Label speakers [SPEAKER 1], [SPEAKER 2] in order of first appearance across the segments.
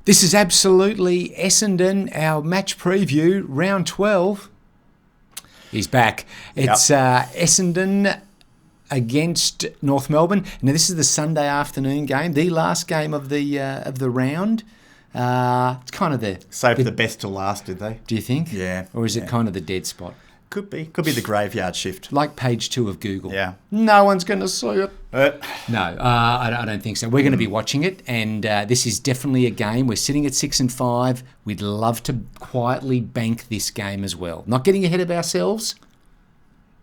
[SPEAKER 1] This is absolutely Essendon, our match preview, round 12. He's back. It's Essendon against North Melbourne. Now, this is the Sunday afternoon game, the last game of the round. It's kind of the...
[SPEAKER 2] Saved the best to last, did they?
[SPEAKER 1] Do you think?
[SPEAKER 2] Yeah.
[SPEAKER 1] Or is it kind of the dead spot?
[SPEAKER 2] Could be the graveyard shift.
[SPEAKER 1] Like page 2 of Google.
[SPEAKER 2] Yeah.
[SPEAKER 1] No one's going to see it.
[SPEAKER 2] No,
[SPEAKER 1] I don't think so. We're going to be watching it, and this is definitely a game. We're sitting at 6 and 5. We'd love to quietly bank this game as well. Not getting ahead of ourselves,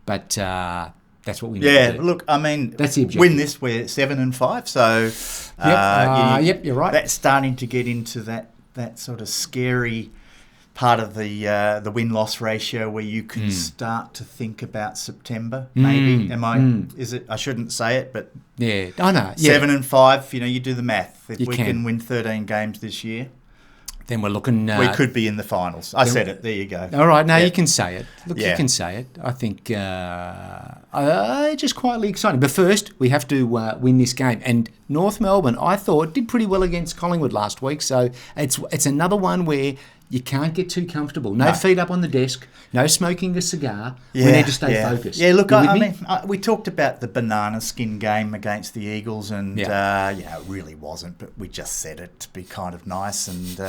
[SPEAKER 1] but that's what we need to do.
[SPEAKER 2] Look, I mean,
[SPEAKER 1] that's the objective.
[SPEAKER 2] Win this, we're 7 and 5, so
[SPEAKER 1] you're right.
[SPEAKER 2] That's starting to get into that sort of scary part of the win-loss ratio where you can start to think about September. Maybe Is it? I shouldn't say it, but
[SPEAKER 1] yeah, I know.
[SPEAKER 2] 7 and 5. You do the math. If we can win 13 games this year,
[SPEAKER 1] then we're looking...
[SPEAKER 2] we could be in the finals. I said it. There you go.
[SPEAKER 1] All right. Now you can say it. Look, you can say it. I think just quietly exciting. But first, we have to win this game. And North Melbourne, I thought, did pretty well against Collingwood last week. So it's another one where you can't get too comfortable. No feet up on the desk. No smoking a cigar. We need to stay focused.
[SPEAKER 2] Yeah, look, I mean, we talked about the banana skin game against the Eagles, and it really wasn't, but we just said it to be kind of nice. And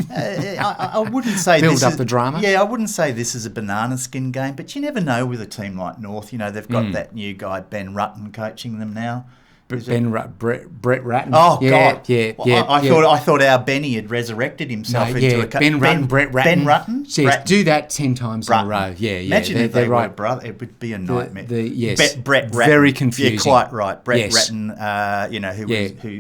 [SPEAKER 2] I wouldn't say
[SPEAKER 1] build up the drama.
[SPEAKER 2] Yeah, I wouldn't say this is a banana skin game, but you never know with a team like North. They've got that new guy Ben Rutten coaching them now.
[SPEAKER 1] Brett Ratton.
[SPEAKER 2] Oh, God.
[SPEAKER 1] Yeah.
[SPEAKER 2] I thought our Benny had resurrected himself into a...
[SPEAKER 1] Ben Rutten, Brett Ratton.
[SPEAKER 2] Ben Rutten?
[SPEAKER 1] Yes, do that 10 times in a row. Yeah.
[SPEAKER 2] Imagine if they were brother. It would be a nightmare. Brett Ratton.
[SPEAKER 1] Very confusing.
[SPEAKER 2] Yeah, quite right. Brett Ratton,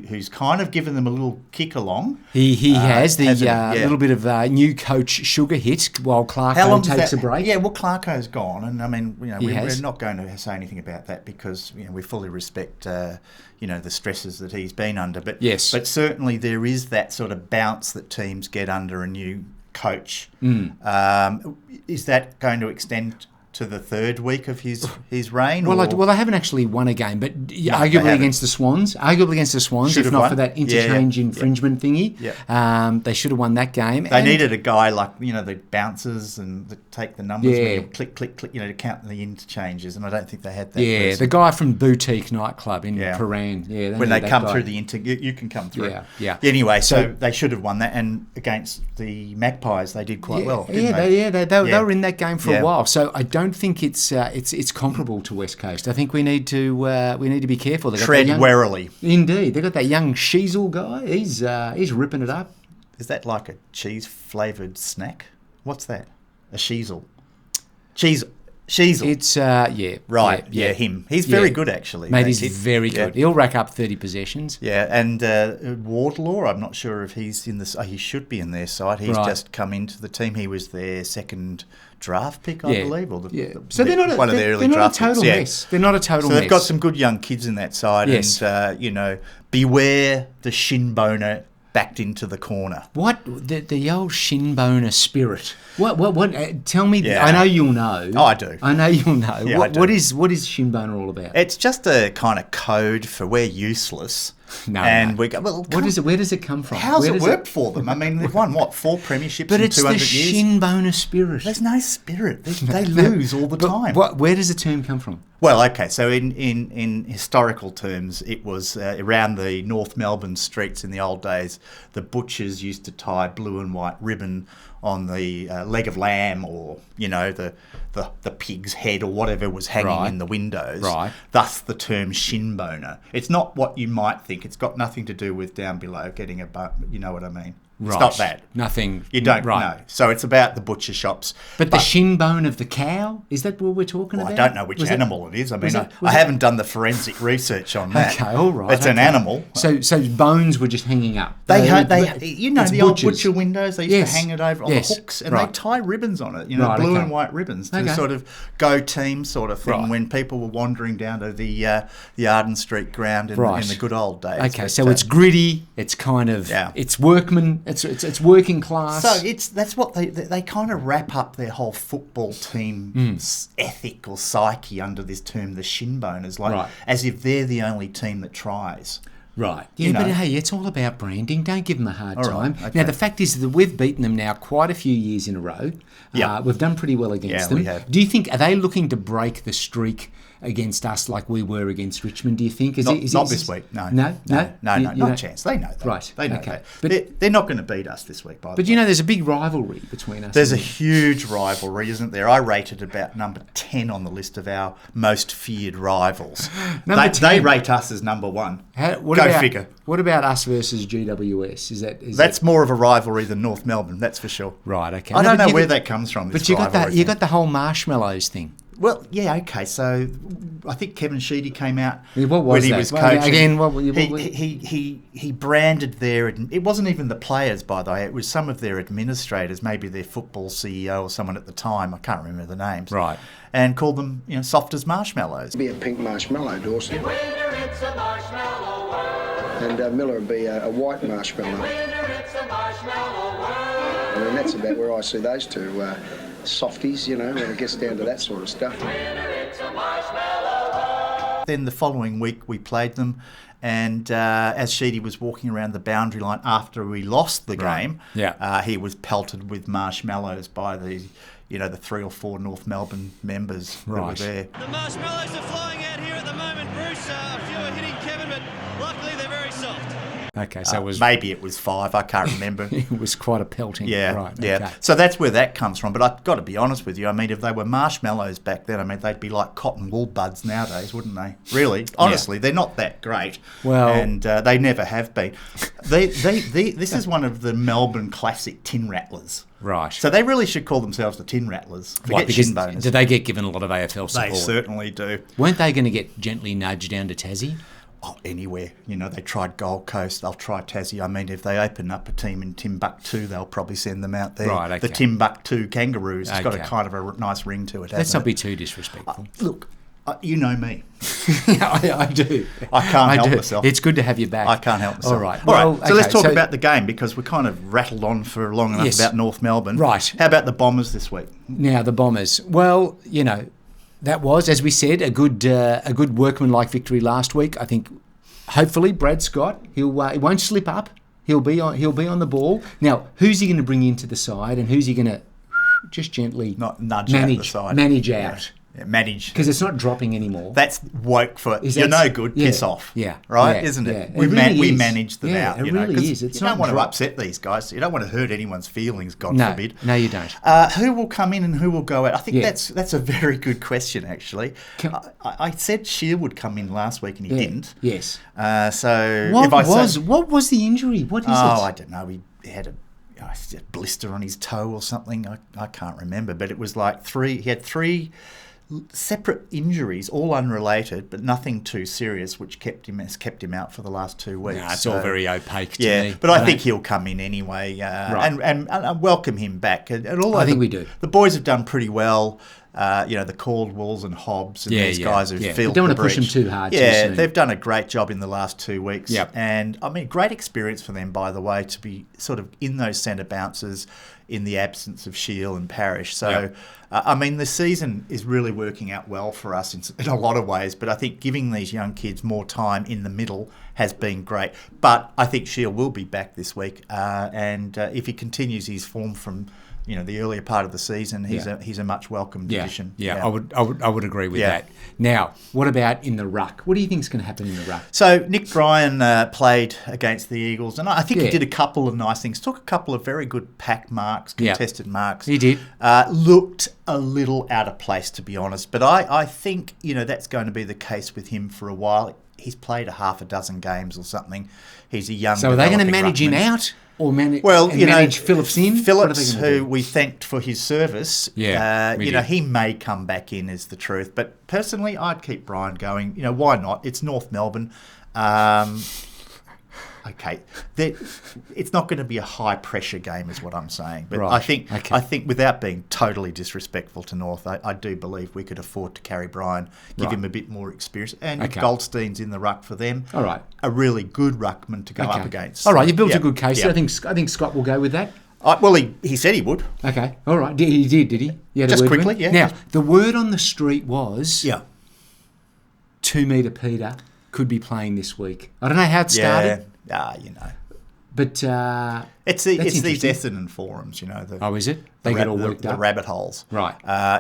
[SPEAKER 2] who's kind of given them a little kick along.
[SPEAKER 1] He has the little bit of new coach sugar hit while Clarko takes a break.
[SPEAKER 2] Yeah, well, Clarko's gone. And, I mean, we're not going to say anything about that because, we fully respect... the stresses that he's been under. But certainly there is that sort of bounce that teams get under a new coach. Is that going to extend to the third week of his reign?
[SPEAKER 1] Well, they haven't actually won a game, but arguably against the Swans. If not for that interchange infringement thingy. Yeah. They should have won that game.
[SPEAKER 2] They needed a guy like, the bouncers and take the numbers when you click, to count the interchanges, and I don't think they had that.
[SPEAKER 1] Yeah, person. The guy from Boutique Nightclub in Paran. Yeah,
[SPEAKER 2] when they come through the you can come through.
[SPEAKER 1] Yeah.
[SPEAKER 2] Anyway, so they should have won that, and against the Magpies, they did quite well. They
[SPEAKER 1] were in that game for a while. So I don't think it's comparable to West Coast. I think we need to be careful.
[SPEAKER 2] Tread warily.
[SPEAKER 1] Indeed, they got that young Sheasel guy. He's ripping it up.
[SPEAKER 2] Is that like a cheese flavoured snack? What's that? A Sheasel. Sheasel.
[SPEAKER 1] It's
[SPEAKER 2] right. Yeah, him. He's very good actually.
[SPEAKER 1] Mate, he's very good. He'll rack up 30 possessions.
[SPEAKER 2] Yeah, and Wardlaw, I'm not sure if he's in this. He should be in their side. He's just come into the team. He was their second draft pick, I believe, or
[SPEAKER 1] so they're not one of their early draft picks. They're not a total mess.
[SPEAKER 2] So they've got some good young kids in that side, and beware the Shinboner backed into the corner.
[SPEAKER 1] What the old Shinboner spirit? What? Tell me. Yeah. I know you'll know.
[SPEAKER 2] Oh, I do.
[SPEAKER 1] I know you'll know. Yeah, what is Shinboner all about?
[SPEAKER 2] It's just a kind of code for we're useless. We go, well,
[SPEAKER 1] what is it? Where does it come from?
[SPEAKER 2] How's it worked for them? I mean, they've won 4 premierships
[SPEAKER 1] but
[SPEAKER 2] in 200 years.
[SPEAKER 1] But it's the Shinboner spirit.
[SPEAKER 2] There's no spirit. They lose all the time.
[SPEAKER 1] Where does the term come from?
[SPEAKER 2] Well, okay, so in historical terms, it was around the North Melbourne streets in the old days. The butchers used to tie blue and white ribbon on the leg of lamb, or the pig's head, or whatever was hanging in the windows. Right. Thus the term Shinboner. It's not what you might think. It's got nothing to do with down below getting a bun. You know what I mean? It's not that.
[SPEAKER 1] Nothing.
[SPEAKER 2] You don't know. So it's about the butcher shops.
[SPEAKER 1] But the shin bone of the cow, is that what we're talking about?
[SPEAKER 2] I don't know which animal it is. I mean, I haven't done the forensic research on that.
[SPEAKER 1] Okay, all right.
[SPEAKER 2] It's an animal.
[SPEAKER 1] So bones were just hanging up.
[SPEAKER 2] The old butcher windows, they used to hang it over on the hooks, and they tie ribbons on it, blue and white ribbons, to sort of go team sort of thing when people were wandering down to the Arden Street ground in the good old days.
[SPEAKER 1] Okay, so it's gritty, it's kind of, it's workman, it's working class.
[SPEAKER 2] So that's what they kind of wrap up their whole football team's ethic or psyche under this term, the Shinboners, as if they're the only team that tries.
[SPEAKER 1] Right. Yeah,
[SPEAKER 2] You know.
[SPEAKER 1] but hey, it's all about branding. Don't give them a hard
[SPEAKER 2] All
[SPEAKER 1] time.
[SPEAKER 2] right, okay.
[SPEAKER 1] Now, the fact is that we've beaten them now quite a few years in a row.
[SPEAKER 2] Yeah.
[SPEAKER 1] We've done pretty well against
[SPEAKER 2] Yeah,
[SPEAKER 1] them.
[SPEAKER 2] we have.
[SPEAKER 1] Do you think, are they looking to break the streak against us like we were against Richmond, do you think?
[SPEAKER 2] Not this week, no.
[SPEAKER 1] No?
[SPEAKER 2] No,
[SPEAKER 1] You
[SPEAKER 2] not a
[SPEAKER 1] don't-
[SPEAKER 2] chance. They know that.
[SPEAKER 1] Right,
[SPEAKER 2] They know
[SPEAKER 1] okay.
[SPEAKER 2] that. They're not going to beat us this week, by the way.
[SPEAKER 1] But you know, there's a big rivalry between us.
[SPEAKER 2] There's a
[SPEAKER 1] and them.
[SPEAKER 2] huge rivalry, isn't there? I rated about number 10 on the list of our most feared rivals.
[SPEAKER 1] Number
[SPEAKER 2] They
[SPEAKER 1] 10.
[SPEAKER 2] rate us as number 1.
[SPEAKER 1] What
[SPEAKER 2] Go
[SPEAKER 1] about,
[SPEAKER 2] figure.
[SPEAKER 1] What about us versus GWS?
[SPEAKER 2] That's more of a rivalry than North Melbourne, that's for sure.
[SPEAKER 1] right. Okay.
[SPEAKER 2] I
[SPEAKER 1] No,
[SPEAKER 2] don't
[SPEAKER 1] but
[SPEAKER 2] know
[SPEAKER 1] you
[SPEAKER 2] where
[SPEAKER 1] got-
[SPEAKER 2] that comes from, this
[SPEAKER 1] But you got
[SPEAKER 2] rivalry
[SPEAKER 1] that. You
[SPEAKER 2] thing.
[SPEAKER 1] got the whole marshmallows thing.
[SPEAKER 2] Well, yeah, okay. So I think Kevin Sheedy came out
[SPEAKER 1] Yeah, what was
[SPEAKER 2] when he
[SPEAKER 1] that?
[SPEAKER 2] was
[SPEAKER 1] Well,
[SPEAKER 2] coaching.
[SPEAKER 1] again,
[SPEAKER 2] he branded their. It wasn't even the players, by the way. It was some of their administrators, maybe their football CEO or someone at the time. I can't remember the names.
[SPEAKER 1] Right.
[SPEAKER 2] And called them, soft as marshmallows.
[SPEAKER 3] Be a pink marshmallow, Dawson.
[SPEAKER 4] Winter, it's a marshmallow world.
[SPEAKER 3] And Miller would be a white marshmallow.
[SPEAKER 4] Winter, it's a marshmallow world.
[SPEAKER 3] And that's about where I see those two softies, when it gets down to that sort of stuff.
[SPEAKER 4] Winter, it's a marshmallow world.
[SPEAKER 2] Then the following week we played them, and as Sheedy was walking around the boundary line after we lost the game,
[SPEAKER 1] Yeah.
[SPEAKER 2] he was pelted with marshmallows by the 3 or 4 North Melbourne members that were
[SPEAKER 1] Right.
[SPEAKER 2] there.
[SPEAKER 5] The marshmallows are flying out here at the moment, Bruce. A few are hitting Kevin, but luckily they're very soft.
[SPEAKER 1] Okay, so it was
[SPEAKER 2] Maybe it was 5, I can't remember.
[SPEAKER 1] it was quite a pelting.
[SPEAKER 2] Yeah,
[SPEAKER 1] Right.
[SPEAKER 2] yeah.
[SPEAKER 1] Okay.
[SPEAKER 2] So that's where that comes from. But I've got to be honest with you. I mean, if they were marshmallows back then, they'd be like cotton wool buds nowadays, wouldn't they? Really, honestly, they're not that great.
[SPEAKER 1] Well-
[SPEAKER 2] and they never have been. This is one of the Melbourne classic tin rattlers.
[SPEAKER 1] Right.
[SPEAKER 2] So they really should call themselves the tin rattlers.
[SPEAKER 1] Why,
[SPEAKER 2] Forget
[SPEAKER 1] because
[SPEAKER 2] Shinboners.
[SPEAKER 1] did they get given a lot of AFL
[SPEAKER 2] They
[SPEAKER 1] support?
[SPEAKER 2] certainly do.
[SPEAKER 1] Weren't they going to get gently nudged down to Tassie?
[SPEAKER 2] Oh, anywhere. They tried Gold Coast. They'll try Tassie. I mean, if they open up a team in Timbuktu, they'll probably send them out there.
[SPEAKER 1] Right, okay.
[SPEAKER 2] The Timbuktu Kangaroos. It's got a
[SPEAKER 1] Okay.
[SPEAKER 2] kind of a nice ring to it.
[SPEAKER 1] Let's
[SPEAKER 2] hasn't
[SPEAKER 1] not
[SPEAKER 2] it?
[SPEAKER 1] be too disrespectful.
[SPEAKER 2] Look, you know me.
[SPEAKER 1] I do.
[SPEAKER 2] I can't help
[SPEAKER 1] do.
[SPEAKER 2] myself.
[SPEAKER 1] It's good to have you back.
[SPEAKER 2] I can't help myself.
[SPEAKER 1] All right.
[SPEAKER 2] All right.
[SPEAKER 1] Well,
[SPEAKER 2] So let's
[SPEAKER 1] okay,
[SPEAKER 2] talk about the game because we kind of rattled on for long enough
[SPEAKER 1] Yes.
[SPEAKER 2] about North Melbourne.
[SPEAKER 1] Right.
[SPEAKER 2] How about the Bombers this week?
[SPEAKER 1] Now the Bombers. Well, that was, as we said, a good workmanlike victory last week. I think, hopefully, Brad Scott he won't slip up. He'll be on the ball. Now, who's he going to bring into the side, and who's he going to just gently
[SPEAKER 2] Not nudge out the side.
[SPEAKER 1] manage
[SPEAKER 2] Yeah.
[SPEAKER 1] out?
[SPEAKER 2] Yeah, manage.
[SPEAKER 1] Because it's not dropping anymore.
[SPEAKER 2] That's woke for
[SPEAKER 1] Is
[SPEAKER 2] you're
[SPEAKER 1] that-
[SPEAKER 2] no good.
[SPEAKER 1] yeah,
[SPEAKER 2] Piss off.
[SPEAKER 1] yeah,
[SPEAKER 2] Right,
[SPEAKER 1] yeah,
[SPEAKER 2] isn't it?
[SPEAKER 1] yeah.
[SPEAKER 2] We
[SPEAKER 1] It really
[SPEAKER 2] we
[SPEAKER 1] is.
[SPEAKER 2] manage them
[SPEAKER 1] Yeah,
[SPEAKER 2] out.
[SPEAKER 1] it
[SPEAKER 2] You know,
[SPEAKER 1] really
[SPEAKER 2] 'cause
[SPEAKER 1] is. It's
[SPEAKER 2] you don't
[SPEAKER 1] not
[SPEAKER 2] want to
[SPEAKER 1] drop.
[SPEAKER 2] upset these guys. You don't want to hurt anyone's feelings. God
[SPEAKER 1] no,
[SPEAKER 2] forbid.
[SPEAKER 1] no, you don't.
[SPEAKER 2] Who will come in and who will go out? I think
[SPEAKER 1] Yeah.
[SPEAKER 2] that's a very good question, actually.
[SPEAKER 1] Can-
[SPEAKER 2] I said Shear would come in last week and he
[SPEAKER 1] Yeah.
[SPEAKER 2] didn't.
[SPEAKER 1] Yes.
[SPEAKER 2] So
[SPEAKER 1] What
[SPEAKER 2] if I
[SPEAKER 1] was
[SPEAKER 2] say,
[SPEAKER 1] what was the injury? What is it?
[SPEAKER 2] I don't know. He had a blister on his toe or something. I can't remember, but it was like he had 3 separate injuries, all unrelated, but nothing too serious, which has kept him out for the last 2 weeks.
[SPEAKER 1] Nah, it's all very opaque to
[SPEAKER 2] yeah,
[SPEAKER 1] me.
[SPEAKER 2] but I think he'll come in anyway, and welcome him back. And although
[SPEAKER 1] I think we do.
[SPEAKER 2] The boys have done pretty well. The Caldwells and Hobbs and these guys who've filled
[SPEAKER 1] Don't
[SPEAKER 2] the
[SPEAKER 1] want to push them
[SPEAKER 2] breach.
[SPEAKER 1] too hard. too
[SPEAKER 2] Yeah,
[SPEAKER 1] soon.
[SPEAKER 2] they've done a great job in the last 2 weeks.
[SPEAKER 1] Yep.
[SPEAKER 2] And, I mean, great experience for them, by the way, to be sort of in those centre bounces in the absence of Shield and Parrish. So,
[SPEAKER 1] Yep.
[SPEAKER 2] I mean, the season is really working out well for us in a lot of ways, but I think giving these young kids more time in the middle has been great. But I think Shield will be back this week, and if he continues his form from the earlier part of the season, he's a much welcomed addition.
[SPEAKER 1] Yeah, I would agree with
[SPEAKER 2] Yeah.
[SPEAKER 1] that. Now, what about in the ruck? What do you think is going to happen in the ruck?
[SPEAKER 2] So Nick Bryan played against the Eagles, and I think he
[SPEAKER 1] Yeah.
[SPEAKER 2] did a couple of nice things. Took a couple of very good pack marks,
[SPEAKER 1] Yeah.
[SPEAKER 2] contested marks.
[SPEAKER 1] He did.
[SPEAKER 2] Looked a little out of place, to be honest. But I think that's going to be the case with him for a while. He's played a half a dozen games or something. He's a young.
[SPEAKER 1] So are they going to
[SPEAKER 2] developing
[SPEAKER 1] manage him
[SPEAKER 2] ruckman.
[SPEAKER 1] out or manage?
[SPEAKER 2] Well,
[SPEAKER 1] manage Phillips in. What are
[SPEAKER 2] Phillips,
[SPEAKER 1] they gonna
[SPEAKER 2] who
[SPEAKER 1] do?
[SPEAKER 2] we thanked for his service,
[SPEAKER 1] Yeah, we did.
[SPEAKER 2] he may come back in, is the truth. But personally, I'd keep Bryan going. Why not? It's North Melbourne. Okay, it's not going to be a high pressure game, is what I'm saying. But
[SPEAKER 1] Right,
[SPEAKER 2] I think without being totally disrespectful to North, I do believe we could afford to carry Bryan, give
[SPEAKER 1] Right.
[SPEAKER 2] him a bit more experience, and
[SPEAKER 1] Okay.
[SPEAKER 2] Goldstein's in the ruck for them.
[SPEAKER 1] All right.
[SPEAKER 2] A really good ruckman to go up
[SPEAKER 1] Okay.
[SPEAKER 2] against.
[SPEAKER 1] All right, you built
[SPEAKER 2] Yeah,
[SPEAKER 1] a good case.
[SPEAKER 2] yeah.
[SPEAKER 1] I think Scott will go with that.
[SPEAKER 2] Well, he said he would.
[SPEAKER 1] Okay. All right. He did he? You had a
[SPEAKER 2] Just
[SPEAKER 1] word with
[SPEAKER 2] quickly,
[SPEAKER 1] him?
[SPEAKER 2] yeah.
[SPEAKER 1] Now, the word on the street was 2 metre Peter could be playing this week. I don't know how it started,
[SPEAKER 2] you know.
[SPEAKER 1] but
[SPEAKER 2] It's these Essendon forums, you know.
[SPEAKER 1] is it? They get all worked
[SPEAKER 2] the
[SPEAKER 1] up?
[SPEAKER 2] rabbit holes.
[SPEAKER 1] Right.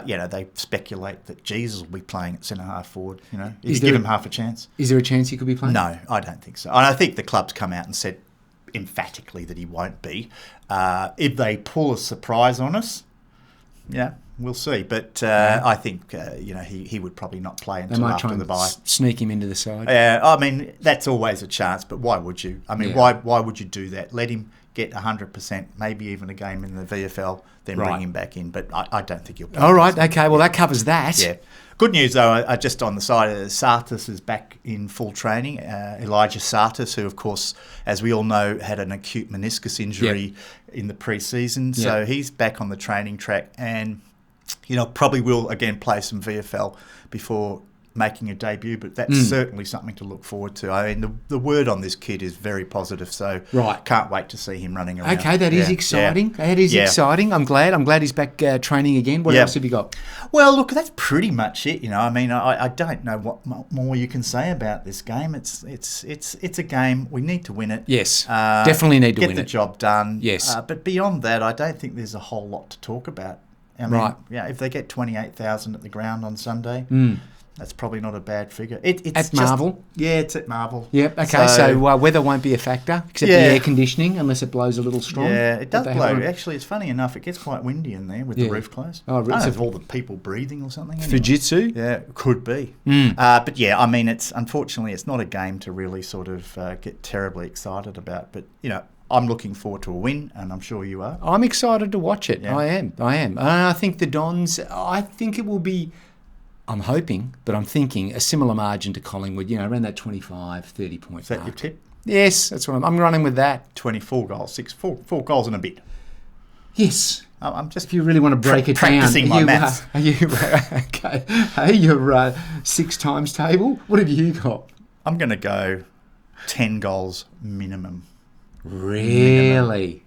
[SPEAKER 2] You know, they speculate that Jesus will be playing at centre-half forward, you know.
[SPEAKER 1] Is
[SPEAKER 2] You
[SPEAKER 1] there
[SPEAKER 2] give
[SPEAKER 1] a-
[SPEAKER 2] him half a chance.
[SPEAKER 1] Is there a chance he could be playing?
[SPEAKER 2] No, I don't think so. And I think the club's come out and said emphatically that he won't be. If they pull a surprise on us, yeah, we'll see. But I think, you know, he would probably not play
[SPEAKER 1] They
[SPEAKER 2] until
[SPEAKER 1] might
[SPEAKER 2] after
[SPEAKER 1] try
[SPEAKER 2] the
[SPEAKER 1] and
[SPEAKER 2] bye.
[SPEAKER 1] sneak him into the side.
[SPEAKER 2] I mean, that's always a chance, but why would you? I mean,
[SPEAKER 1] Yeah.
[SPEAKER 2] why would you do that? Let him get 100%, maybe even a game in the VFL, then
[SPEAKER 1] Right.
[SPEAKER 2] bring him back in. But I don't think he'll play.
[SPEAKER 1] All right, okay. Well, that covers that.
[SPEAKER 2] Yeah. Good news, though, just on the side, Sartis is back in full training. Elijah Sartis, who, of course, as we all know, had an acute meniscus injury in the pre-season. So he's back on the training track and, you know, probably will, again, play some VFL before making a debut, but that's certainly something to look forward to. I mean, the word on this kid is very positive, so can't wait to see him running around.
[SPEAKER 1] Okay, that is exciting. That is exciting. I'm glad he's back training again. What else have you got?
[SPEAKER 2] Well, look, that's pretty much it. You know, I mean, I don't know what more you can say about this game. It's a game. We need to win it.
[SPEAKER 1] Yes, definitely need to win it.
[SPEAKER 2] Get the job done.
[SPEAKER 1] Yes.
[SPEAKER 2] But beyond that, I don't think there's a whole lot to talk about. I mean, if they get 28,000 at the ground on Sunday, that's probably not a bad figure. It's
[SPEAKER 1] at Marvel?
[SPEAKER 2] Yeah, it's at Marvel.
[SPEAKER 1] Yep, okay, so weather won't be a factor, except the air conditioning, unless it blows a little strong.
[SPEAKER 2] Yeah, it does blow. Actually, it's funny enough, it gets quite windy in there with the roof closed.
[SPEAKER 1] Oh, really?
[SPEAKER 2] I don't know if all the people breathing or something. Anyway.
[SPEAKER 1] Fujitsu?
[SPEAKER 2] Yeah, could be. But yeah, I mean, unfortunately, it's not a game to really sort of get terribly excited about. But, you know, I'm looking forward to a win, and I'm sure you are.
[SPEAKER 1] I'm excited to watch it.
[SPEAKER 2] Yeah.
[SPEAKER 1] I am. And I think the Dons, I think it will be, I'm hoping, but I'm thinking a similar margin to Collingwood, you know, around that 25, 30 point
[SPEAKER 2] Is that
[SPEAKER 1] mark.
[SPEAKER 2] your tip?
[SPEAKER 1] Yes, that's what I'm running with that.
[SPEAKER 2] 24 goals, four goals and a bit.
[SPEAKER 1] Yes.
[SPEAKER 2] I'm just
[SPEAKER 1] If you really want to break it
[SPEAKER 2] practicing
[SPEAKER 1] down.
[SPEAKER 2] my maths.
[SPEAKER 1] Are you okay? Hey, your 6 times table. What have you got?
[SPEAKER 2] I'm going to go 10 goals minimum.
[SPEAKER 1] Really?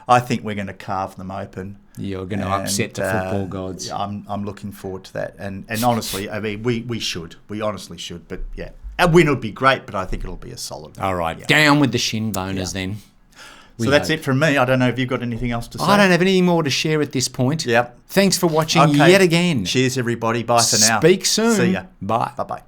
[SPEAKER 2] I think we're going to carve them open.
[SPEAKER 1] You're going to upset the football gods.
[SPEAKER 2] I'm looking forward to that. And honestly, I mean, we should. We honestly should. But yeah, a win would be great, but I think it'll be a solid win.
[SPEAKER 1] All right.
[SPEAKER 2] Yeah.
[SPEAKER 1] Down with the Shinboners then.
[SPEAKER 2] So that's it from me. I don't know if you've got anything else to say.
[SPEAKER 1] I don't have any more to share at this point.
[SPEAKER 2] Yep.
[SPEAKER 1] Thanks for watching
[SPEAKER 2] Okay.
[SPEAKER 1] yet again.
[SPEAKER 2] Cheers, everybody. Bye for now.
[SPEAKER 1] Speak soon.
[SPEAKER 2] See ya.
[SPEAKER 1] Bye.
[SPEAKER 2] Bye-bye.